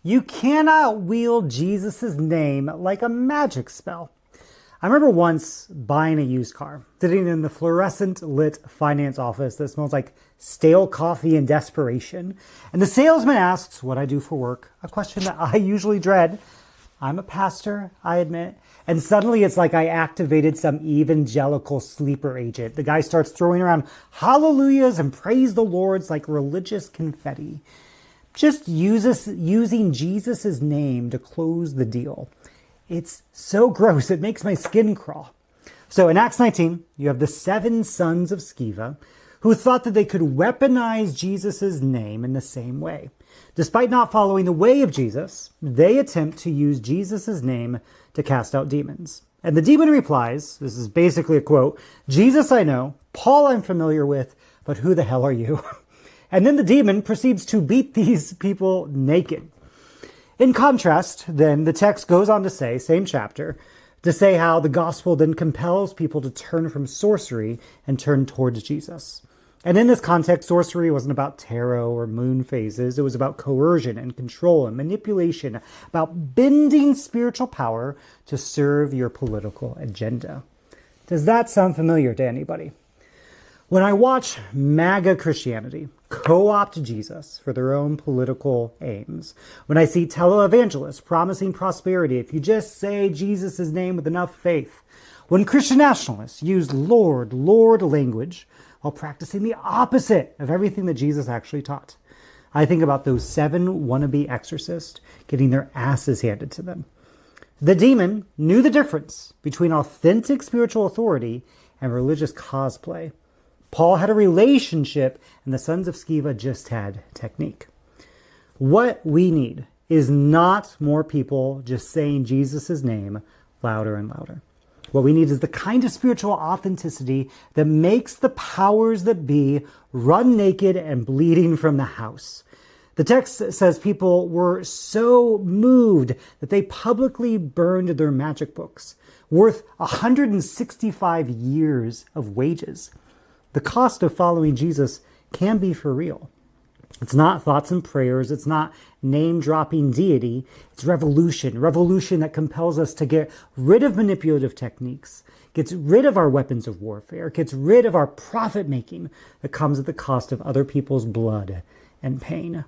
You cannot wield Jesus' name like a magic spell. I remember once buying a used car, sitting in the fluorescent lit finance office that smells like stale coffee and desperation. And the salesman asks what I do for work, a question that I usually dread. I'm a pastor, I admit. And suddenly it's like I activated some evangelical sleeper agent. The guy starts throwing around hallelujahs and praise the Lords like religious confetti. Just using Jesus' name to close the deal. It's so gross, it makes my skin crawl. So in Acts 19, you have the 7 sons of Sceva who thought that they could weaponize Jesus' name in the same way. Despite not following the way of Jesus, they attempt to use Jesus' name to cast out demons. And the demon replies, this is basically a quote, "Jesus I know, Paul I'm familiar with, but who the hell are you?" And then the demon proceeds to beat these people naked. In contrast, then, the text goes on to say, same chapter, to say how the gospel then compels people to turn from sorcery and turn towards Jesus. And in this context, sorcery wasn't about tarot or moon phases. It was about coercion and control and manipulation, about bending spiritual power to serve your political agenda. Does that sound familiar to anybody? When I watch MAGA Christianity co-opt Jesus for their own political aims, when I see televangelists promising prosperity if you just say Jesus' name with enough faith, when Christian nationalists use Lord, Lord language while practicing the opposite of everything that Jesus actually taught, I think about those 7 wannabe exorcists getting their asses handed to them. The demon knew the difference between authentic spiritual authority and religious cosplay. Paul had a relationship, and the sons of Sceva just had technique. What we need is not more people just saying Jesus' name louder and louder. What we need is the kind of spiritual authenticity that makes the powers that be run naked and bleeding from the house. The text says people were so moved that they publicly burned their magic books, worth 165 years of wages. The cost of following Jesus can be for real. It's not thoughts and prayers. It's not name-dropping deity. It's revolution that compels us to get rid of manipulative techniques, gets rid of our weapons of warfare, gets rid of our profit-making that comes at the cost of other people's blood and pain.